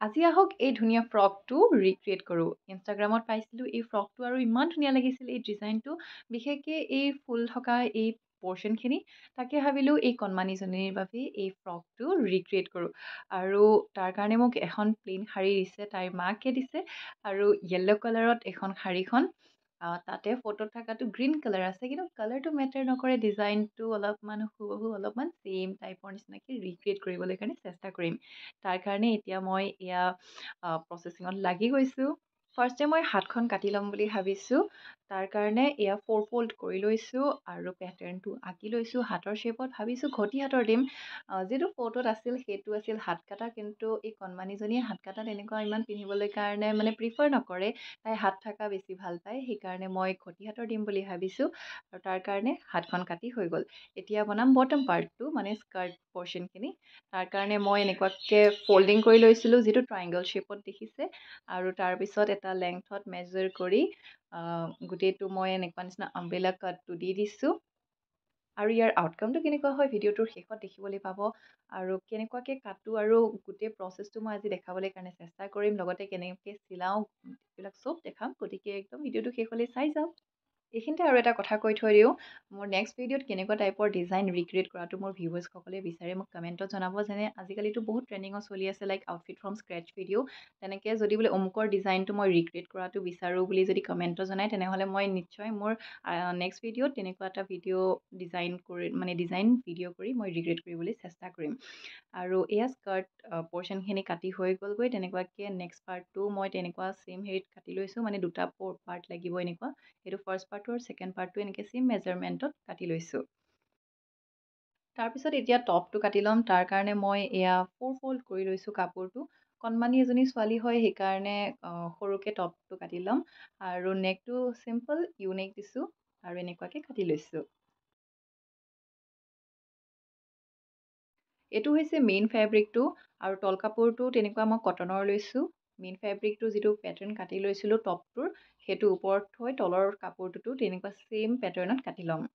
আজি আহক এই ধুনীয়া ফ্ৰকটো ৰিক্ৰিয়েট কৰোঁ। ইনষ্টাগ্ৰামত পাইছিলোঁ এই ফ্ৰকটো আৰু ইমান ধুনীয়া লাগিছিল এই ডিজাইনটো, বিশেষকৈ এই ফুল থকা এই পৰ্চনখিনি। তাকে ভাবিলোঁ এই কণমানিজনীৰ বাবে এই ফ্ৰকটো ৰিক্ৰিয়েট কৰোঁ। আৰু তাৰ কাৰণে মোক এখন প্লেইন শাৰী দিছে, তাইৰ মাকে দিছে আৰু য়েল্ল' কালাৰত এখন শাৰীখন। তাতে ফটোত থকাটো গ্ৰীণ কালাৰ আছে, কিন্তু কালাৰটো মেটাৰ নকৰে, ডিজাইনটো অলপমান হুবহু অলপমান ছেইম টাইপৰ নিচিনাকৈ ৰিক্ৰিয়েট কৰিবলৈ কাৰণে চেষ্টা কৰিম। তাৰ কাৰণে এতিয়া মই এয়া প্ৰচেচিঙত লাগি গৈছোঁ। ফাৰ্ষ্টে মই হাতখন কাটি ল'ম বুলি ভাবিছোঁ। তাৰ কাৰণে এয়া ফ'ৰ ফ'ল্ড কৰি লৈছোঁ আৰু পেটাৰ্ণটো আঁকি লৈছোঁ হাতৰ শ্বেপত। ভাবিছোঁ ঘটি হাতৰ দিম। যিটো ফটোত আছিল সেইটো আছিল হাত কাটা, কিন্তু এই কণমানিজনীয়ে হাত কাটা তেনেকুৱা ইমান পিন্ধিবলৈ কাৰণে মানে প্ৰিফাৰ নকৰে। তাই হাত থকা বেছি ভাল পায়, সেইকাৰণে মই ঘটি হাতৰ দিম বুলি ভাবিছোঁ আৰু তাৰ কাৰণে হাতখন কাটি হৈ গ'ল। এতিয়া বনাম বটম পাৰ্টটো, মানে স্কাৰ্ট পৰ্চনখিনি। তাৰ কাৰণে মই এনেকুৱাকৈ ফল্ডিং কৰি লৈছিলোঁ, যিটো ট্ৰায়ংগল শ্বেপত দেখিছে, আৰু তাৰপিছত এটা লেংথত মেজাৰ কৰি গোটেইটো মই এনেকুৱা নিচিনা আম্ব্ৰেলা কাটটো দি দিছোঁ। আৰু ইয়াৰ আউটকামটো কেনেকুৱা হয় ভিডিঅ'টোৰ শেষত দেখিবলৈ পাব। আৰু কেনেকুৱাকৈ কাটো আৰু গোটেই প্ৰচেছটো মই আজি দেখাবলৈ কাৰণে চেষ্টা কৰিম, লগতে কেনেকৈ চিলাওঁ এইবিলাক চব দেখাম। গতিকে একদম ভিডিঅ'টো শেষলৈ চাই যাওক। এইখিনিতে আৰু এটা কথা কৈ থৈ দিওঁ, মোৰ নেক্সট ভিডিঅ'ত কেনেকুৱা টাইপৰ ডিজাইন ৰিক্ৰিয়েট কৰাটো মোৰ ভিউৱাৰ্ছসকলে বিচাৰে মোক কমেণ্টত জনাব। যেনে আজিকালিতো বহুত ট্ৰেণ্ডিঙত চলি আছে like outfit from scratch video'. তেনেকৈ যদি বোলে অমুকৰ ডিজাইনটো মই ৰিক্ৰিয়েট কৰাটো বিচাৰোঁ বুলি যদি কমেণ্টত জনায়, তেনেহ'লে মই নিশ্চয় মোৰ নেক্সট ভিডিঅ'ত তেনেকুৱা এটা ভিডিঅ' ডিজাইন কৰি মানে ডিজাইন ভিডিঅ' কৰি মই ৰিক্ৰিয়েট কৰিবলৈ চেষ্টা কৰিম। আৰু এয়া স্কাৰ্ট পৰ্চনখিনি কাটি হৈ গ'লগৈ। তেনেকুৱাকৈ নেক্সট পাৰ্টটো মই তেনেকুৱা ছেইম হেৰিত কাটি লৈছোঁ, মানে দুটা পাৰ্ট লাগিব এনেকুৱা। সেইটো ফাৰ্ষ্ট পাৰ্টটো আৰু ছেকেণ্ড পাৰ্টটো এনেকৈ ছেইম মেজাৰমেণ্টত কাটি লৈছোঁ। তাৰপিছত এতিয়া টপটো কাটি ল'ম। তাৰ কাৰণে মই এয়া ফ'ৰ ফ'ল্ড কৰি লৈছোঁ কাপোৰটো। কণমানি এজনী ছোৱালী হয়, সেইকাৰণে সৰুকৈ টপটো কাটি ল'ম। আৰু নেকটো চিম্পল ইউ নেক দিছোঁ আৰু এনেকুৱাকৈ কাটি লৈছোঁ। এইটো হৈছে মেইন ফেব্ৰিকটো, আৰু তল কাপোৰটো তেনেকুৱা মই কটনৰ লৈছোঁ। মেইন ফেব্ৰিকটো যিটো পেটাৰ্ণ কাটি লৈছিলোঁ টপটোৰ, সেইটো ওপৰত থৈ তলৰ কাপোৰটোতো তেনেকুৱা ছেইম পেটাৰ্ণত কাটি ল'ম।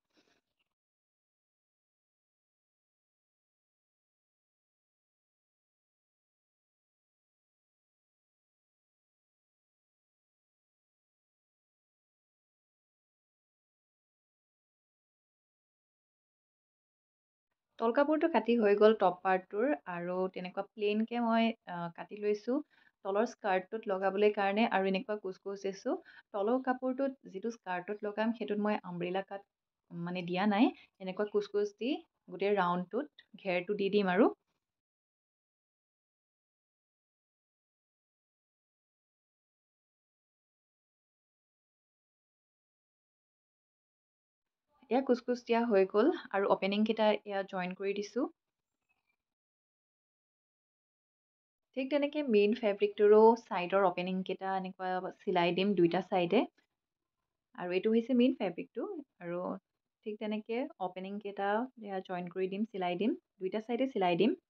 তল কাপোৰটো কাটি হৈ গ'ল টপ পাৰ্টটোৰ, আৰু তেনেকুৱা প্লেইনকৈ মই কাটি লৈছোঁ তলৰ স্কাৰ্টটোত লগাবলৈ কাৰণে, আৰু এনেকুৱা কুচ কুচ দিছোঁ। তলৰ কাপোৰটোত যিটো স্কাৰ্টত লগাম সেইটোত মই আম্ব্ৰেলা কাট মানে দিয়া নাই, এনেকুৱা কুচ কুচ দি গোটেই ৰাউণ্ডটোত ঘেৰটো দি দিম। আৰু এয়া কুচ কুচ দিয়া হৈ গ'ল, আৰু অ'পেনিংকেইটা এয়া জইন কৰি দিছোঁ। ঠিক তেনেকৈ মেইন ফেব্ৰিকটোৰো ছাইডৰ অ'পেনিংকেইটা এনেকুৱা চিলাই দিম দুইটা ছাইডে। আৰু এইটো হৈছে মেইন ফেব্ৰিকটো, আৰু ঠিক তেনেকৈ অ'পেনিংকেইটা জইন কৰি দিম, চিলাই দিম, দুইটা ছাইডে চিলাই দিম।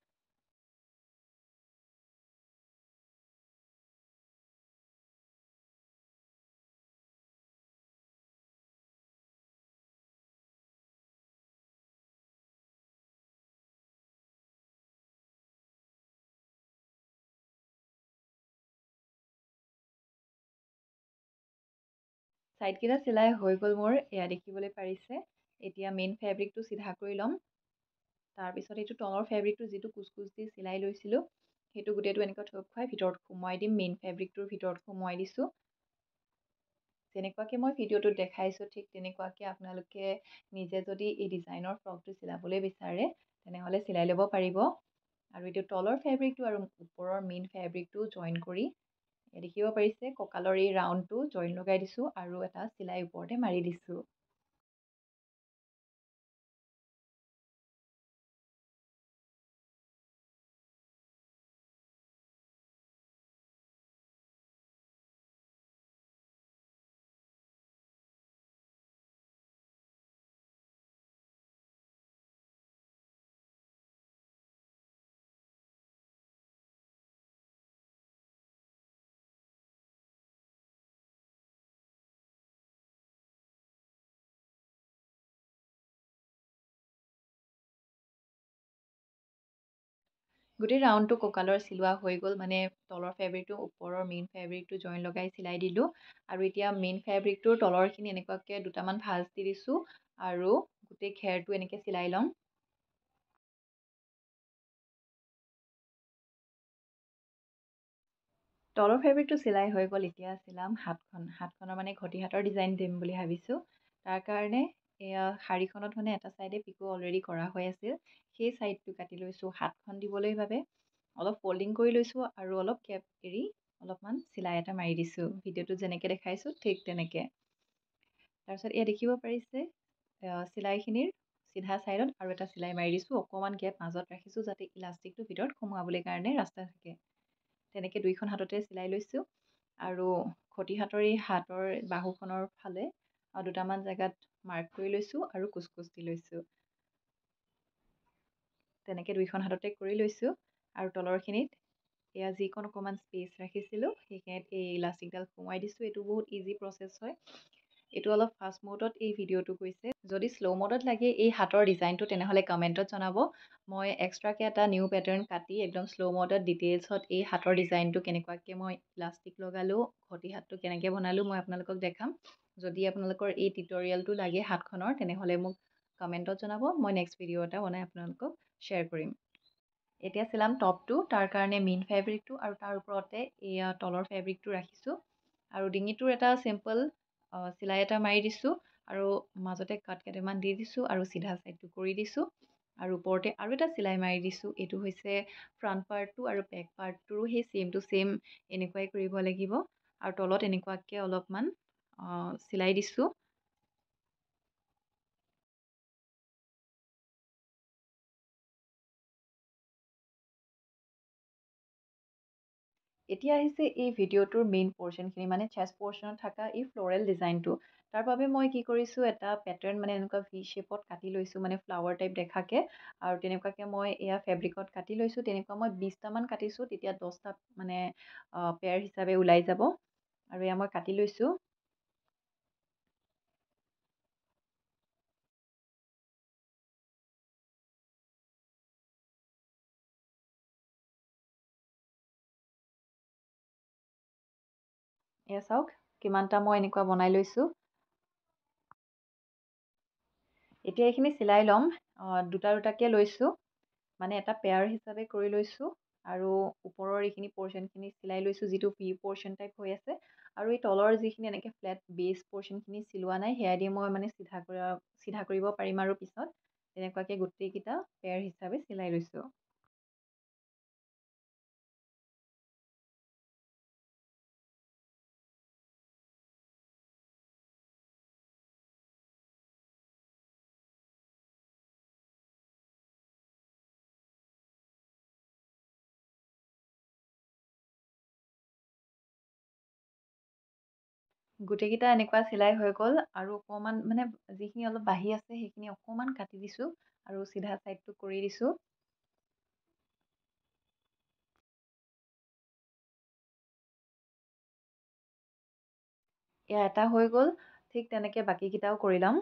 ছাইডকেইটা চিলাই হৈ গ'ল মোৰ, এয়া দেখিবলৈ পাৰিছে। এতিয়া মেইন ফেব্ৰিকটো চিধা কৰি ল'ম। তাৰপিছত এইটো তলৰ ফেব্ৰিকটো যিটো কুচ কুচ দি চিলাই লৈছিলোঁ, সেইটো গোটেইটো এনেকৈ থোপ খুৱাই ভিতৰত সোমোৱাই দিম। মেইন ফেব্ৰিকটোৰ ভিতৰত সোমোৱাই দিছোঁ। যেনেকুৱাকৈ মই ভিডিঅ'টোত দেখাইছোঁ, ঠিক তেনেকুৱাকৈ আপোনালোকে নিজে যদি এই ডিজাইনৰ ফ্ৰকটো চিলাবলৈ বিচাৰে, তেনেহ'লে চিলাই ল'ব পাৰিব। আৰু এইটো তলৰ ফেব্ৰিকটো আৰু ওপৰৰ মেইন ফেব্ৰিকটো জইন কৰি দেখিব পাৰিছে, কঁকালৰ এই ৰাউণ্ডটো জইন লগাই দিছোঁ আৰু এটা চিলাই ওপৰতে মাৰি দিছোঁ। গোটেই ৰাউণ্ডটো কঁকালৰ চিলোৱা হৈ গ'ল, মানে তলৰ ফেব্ৰিকটো ওপৰৰ মেইন ফেব্ৰিকটো জইন লগাই চিলাই দিলোঁ। আৰু এতিয়া মেইন ফেব্ৰিকটোৰ তলৰখিনি এনেকুৱাকৈ দুটামান ভাঁজ দি দিছোঁ আৰু গোটেই ঘেৰটো এনেকৈ চিলাই ল'ম। তলৰ ফেব্ৰিকটো চিলাই হৈ গ'ল, এতিয়া চিলাম হাতখনৰ মানে ঘটি হাতৰ ডিজাইন দিম বুলি ভাবিছোঁ। তাৰ কাৰণে এয়া শাড়ীখনত মানে এটা চাইডে পিকো অলৰেডি কৰা হৈ আছিল, সেই ছাইডটো কাটি লৈছোঁ হাতখন দিবলৈ বাবে। অলপ ফল্ডিং কৰি লৈছোঁ আৰু অলপ কেপ এৰি অলপমান চিলাই এটা মাৰি দিছোঁ, ভিডিঅ'টোত যেনেকৈ দেখাইছোঁ ঠিক তেনেকৈ। তাৰপিছত এয়া দেখিব পাৰিছে চিলাইখিনিৰ চিধা ছাইডত আৰু এটা চিলাই মাৰি দিছোঁ, অকণমান গেপ মাজত ৰাখিছোঁ যাতে ইলাষ্টিকটো ভিতৰত সোমাবলৈ কাৰণে ৰাস্তা থাকে। তেনেকৈ দুইখন হাততে চিলাই লৈছোঁ আৰু ঘটি হাতৰ এই হাতৰ বাহুখনৰ ফালে দুটামান জেগাত মাৰ্ক কৰি লৈছোঁ আৰু কুচকুচ দি লৈছোঁ। তেনেকৈ দুইখন হাততে কৰি লৈছোঁ আৰু তলৰখিনিত এয়া যিকণ অকণমান স্পেচ ৰাখিছিলোঁ সেইখিনিত এই ইলাষ্টিকডাল সোমোৱাই দিছোঁ। এইটো বহুত ইজি প্ৰচেছ হয়। এইটো অলপ ফাষ্ট মোডত এই ভিডিঅ'টো গৈছে। যদি শ্ল' মোডত লাগে এই হাতৰ ডিজাইনটো তেনেহ'লে কমেণ্টত জনাব। মই এক্সট্ৰাকৈ এটা নিউ পেটাৰ্ণ কাটি একদম শ্ল' মোডত ডিটেইলছত এই হাতৰ ডিজাইনটো কেনেকুৱাকৈ মই ইলাষ্টিক লগালোঁ, ঘটি হাতটো কেনেকৈ বনালোঁ মই আপোনালোকক দেখাম। যদি আপোনালোকৰ এই টিউটৰিয়েলটো লাগে হাতখনৰ তেনেহ'লে মোক কমেণ্টত জনাব, মই নেক্সট ভিডিঅ' এটা বনাই আপোনালোকক শ্বেয়াৰ কৰিম। এতিয়া চিলাম টপটো, তাৰ কাৰণে মেইন ফেব্ৰিকটো আৰু তাৰ ওপৰতে এয়া তলৰ ফেব্ৰিকটো ৰাখিছোঁ আৰু ডিঙিটোৰ এটা চিম্পল চিলাই এটা মাৰি দিছোঁ আৰু মাজতে কাট কেইটামান দি দিছোঁ আৰু চিধা ছাইডটো কৰি দিছোঁ আৰু ওপৰতে আৰু এটা চিলাই মাৰি দিছোঁ। এইটো হৈছে ফ্ৰণ্ট পাৰ্টটো আৰু বেক পাৰ্টটোৰো সেই ছেইম টু ছেইম এনেকুৱাই কৰিব লাগিব আৰু তলত এনেকুৱাকৈ অলপমান চিলাই দিছোঁ। এতিয়া আহিছে এই ভিডিঅ'টোৰ মেইন পৰ্শ্যনখিনি, মানে চেষ্ট পৰ্শ্যনত থকা এই ফ্ল'ৰেল ডিজাইনটো। তাৰ বাবে মই কি কৰিছোঁ, এটা পেটাৰ্ণ মানে এনেকুৱা ভি শ্বেপত কাটি লৈছোঁ, মানে ফ্লাৱাৰ টাইপ দেখাকৈ আৰু তেনেকুৱাকৈ মই এয়া ফেব্ৰিকত কাটি লৈছোঁ। তেনেকুৱা মই 20টামান কাটিছোঁ, তেতিয়া 10টা মানে পেয়াৰ হিচাপে ওলাই যাব আৰু এয়া মই কাটি লৈছোঁ। এয়া চাওক কিমানটা মই এনেকুৱা বনাই লৈছোঁ। এতিয়া এইখিনি চিলাই ল'ম, দুটা দুটাকৈ লৈছোঁ, মানে এটা পেয়াৰ হিচাপে কৰি লৈছোঁ আৰু ওপৰৰ এইখিনি পৰ্শ্যনখিনি চিলাই লৈছোঁ যিটো ভি পৰ্শ্যন টাইপ হৈ আছে আৰু এই তলৰ যিখিনি এনেকৈ ফ্লেট বেছ পৰ্শ্যনখিনি চিলোৱা নাই সেয়া দি মই মানে চিধা কৰিব পাৰিম আৰু পিছত তেনেকুৱাকৈ গোটেইকেইটা পেয়াৰ হিচাপে চিলাই লৈছোঁ। গোটেইকেইটা এনেকুৱা চিলাই হৈ গ'ল আৰু অকণমান মানে যিখিনি অলপ বাঢ়ি আছে সেইখিনি অকণমান কাটি দিছোঁ আৰু চিধা ছাইডটো কৰি দিছোঁ। এয়া এটা হৈ গ'ল, ঠিক তেনেকৈ বাকীকেইটাও কৰি ল'ম।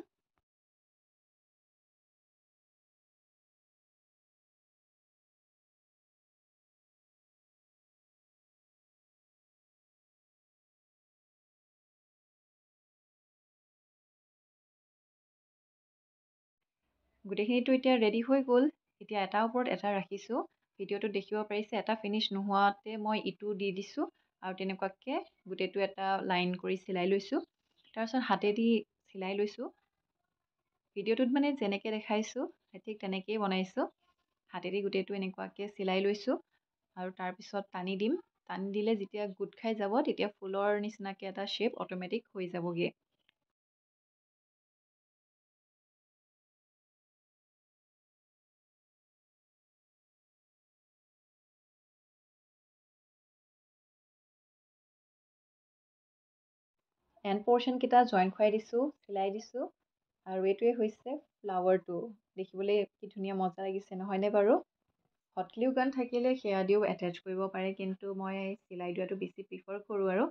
গোটেইখিনিতো এতিয়া ৰেডি হৈ গ'ল। এতিয়া এটাৰ ওপৰত এটা ৰাখিছোঁ। ভিডিঅ'টোত দেখিব পাৰিছে এটা ফিনিছ নোহোৱাতে মই ইটো দি দিছোঁ আৰু তেনেকুৱাকৈ গোটেইটো এটা লাইন কৰি চিলাই লৈছোঁ। তাৰপিছত হাতেদি চিলাই লৈছোঁ। ভিডিঅ'টোত মানে যেনেকৈ দেখাইছোঁ ঠিক তেনেকেই বনাইছোঁ। হাতেদি গোটেইটো এনেকুৱাকৈ চিলাই লৈছোঁ আৰু তাৰপিছত টানি দিম। টানি দিলে যেতিয়া গোট খাই যাব তেতিয়া ফুলৰ নিচিনাকৈ এটা শ্বেপ অট'মেটিক হৈ যাবগৈ। এণ্ড পৰ্শ্যনকেইটা জইন খুৱাই দিছোঁ, চিলাই দিছোঁ আৰু এইটোৱে হৈছে ফ্লাৱাৰটো। দেখিবলৈ কি ধুনীয়া মজা লাগিছে নহয়নে বাৰু? হট গ্লু গান থাকিলে সেয়া দিও এটেচ কৰিব পাৰে, কিন্তু মই চিলাই দিয়াটো বেছি প্ৰিফাৰ কৰোঁ আৰু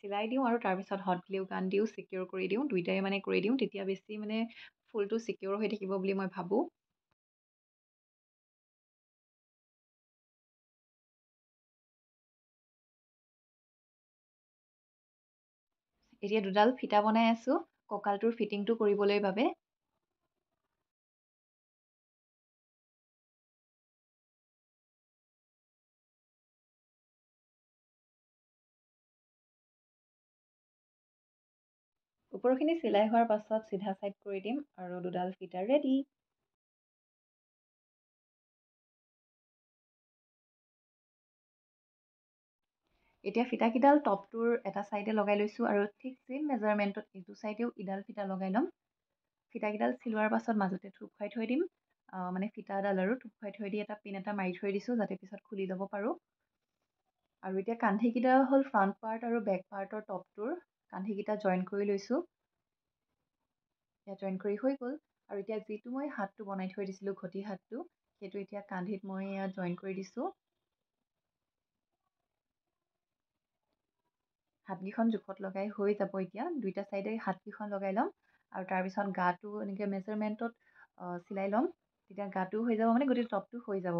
চিলাই দিওঁ আৰু তাৰপিছত হট গ্লু গান দিও ছিকিউৰ কৰি দিওঁ, দুইটাই মানে কৰি দিওঁ, তেতিয়া বেছি মানে ফুলটো ছিকিউৰ হৈ থাকিব বুলি মই ভাবোঁ। এতিয়া দুডাল ফিতা বনাই আছোঁ কঁকালটোৰ ফিটিংটো কৰিবলৈ বাবে। ওপৰখিনি চিলাই হোৱাৰ পাছত চিধা ছাইড কৰি দিম আৰু দুডাল ফিতা ৰেডি। এতিয়া ফিতাকেইডাল টপটোৰ এটা ছাইডে লগাই লৈছোঁ আৰু ঠিক ছেইম মেজাৰমেণ্টত এইটো ছাইডেও ইডাল ফিতা লগাই ল'ম। ফিতাকেইডাল চিলোৱাৰ পাছত মাজতে থোপ খুৱাই থৈ দিম, মানে ফিতাডাল আৰু থোপ খুৱাই থৈ দি এটা পিন এটা মাৰি থৈ দিছোঁ যাতে পিছত খুলি ল'ব পাৰোঁ। আৰু এতিয়া কান্ধিকেইটা হ'ল ফ্ৰণ্ট পাৰ্ট আৰু বেক পাৰ্টৰ টপটোৰ কান্ধিকেইটা জইন কৰি লৈছোঁ। জইন কৰি হৈ গ'ল। আৰু এতিয়া যিটো মই হাতটো বনাই থৈ দিছিলোঁ ঘটি হাতটো, সেইটো এতিয়া কান্ধিত মই জইন কৰি দিছোঁ। হাতকেইখন জোখত লগাই হৈ যাব। এতিয়া দুইটা ছাইডে হাতকেইখন লগাই ল'ম আৰু তাৰপিছত গাটো এনেকৈ মেজাৰমেণ্টত চিলাই ল'ম। তেতিয়া গাটো হৈ যাব মানে গোটেই টপটো হৈ যাব।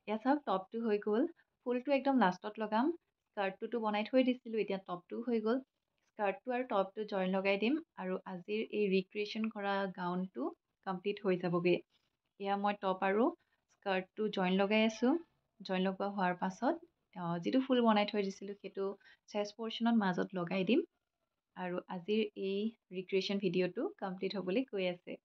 এয়া চাওক টপটো হৈ গ'ল। ফুলটো একদম লাষ্টত লগাম। স্কাৰ্টটোতো বনাই থৈ দিছিলোঁ, এতিয়া টপটোও হৈ গ'ল। স্কাৰ্টটো আৰু টপটো জইন লগাই দিম আৰু আজিৰ এই ৰিক্ৰিয়েশ্যন কৰা গাউনটো কমপ্লিট হৈ যাবগৈ। এয়া মই টপ আৰু স্কাৰ্টটো জইন লগাই আছোঁ। জইন লগোৱা হোৱাৰ পাছত যিটো ফুল বনাই থৈ দিছিলোঁ সেইটো চেষ্ট পৰ্চনত মাজত লগাই দিম আৰু আজিৰ এই ৰিক্ৰিয়েশ্যন ভিডিঅ'টো কমপ্লিট হ'বলৈ গৈ আছে।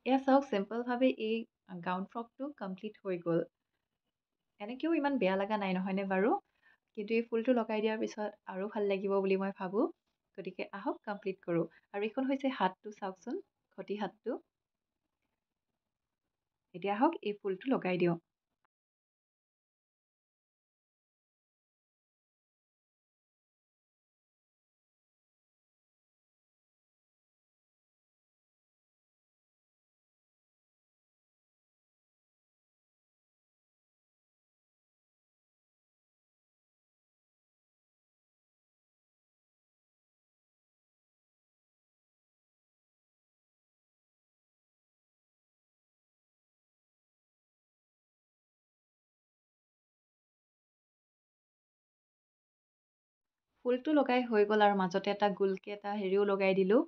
এয়া চাওক চিম্পলভাৱে এই গাউন ফ্ৰকটো কমপ্লিট হৈ গ'ল। এনেকৈও ইমান বেয়া লগা নাই নহয়নে বাৰু? কিন্তু এই ফুলটো লগাই দিয়াৰ পিছত আৰু ভাল লাগিব বুলি মই ভাবোঁ। গতিকে আহক কমপ্লিট কৰোঁ। আৰু এইখন হৈছে হাতটো চাওকচোন, ঘটি হাতটো। এতিয়া আহক এই ফুলটো লগাই দিওঁ। ফুলটো লগাই হৈ গ'ল আৰু মাজতে এটা গোলকৈ এটা হেৰিও লগাই দিলোঁ।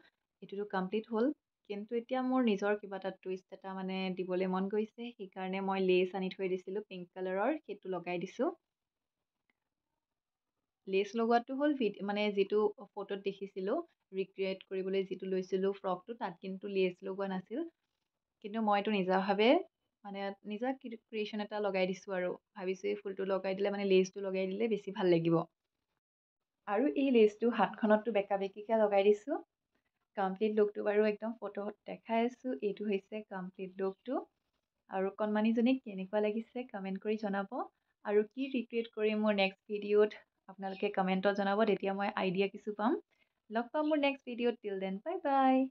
এইটোতো কমপ্লিট হ'ল। কিন্তু এতিয়া মোৰ নিজৰ কিবা এটা টুইষ্ট এটা মানে দিবলৈ মন গৈছে, সেইকাৰণে মই লেচ আনি থৈ দিছিলোঁ পিংক কালাৰৰ, সেইটো লগাই দিছোঁ। লেচ লগোৱাটো হ'ল মানে যিটো ফটোত দেখিছিলোঁ ৰিক্ৰিয়েট কৰিবলৈ যিটো লৈছিলোঁ ফ্ৰকটো, তাত কিন্তু লেচ লগোৱা নাছিল। কিন্তু মই এইটো নিজাভাৱে মানে নিজা ক্ৰিয়েশ্যন এটা লগাই দিছোঁ আৰু ভাবিছোঁ এই ফুলটো লগাই দিলে মানে লেচটো লগাই দিলে বেছি ভাল লাগিব। আৰু এই লেচটো হাতখনতো বেকা বেকিকৈ লগাই দিছোঁ। কমপ্লিট লুকটো বাৰু একদম ফটোত দেখাই আছোঁ। এইটো হৈছে কমপ্লিট লুকটো। আৰু কণমানিজনীক কেনেকুৱা লাগিছে কমেণ্ট কৰি জনাব। আৰু কি ৰিক্ৰিয়েট কৰিম মোৰ নেক্সট ভিডিঅ'ত আপোনালোকে কমেণ্টত জনাব, তেতিয়া মই আইডিয়া কিছু পাম। লগ পাম মোৰ নেক্সট ভিডিঅ'ত। Till then bye bye.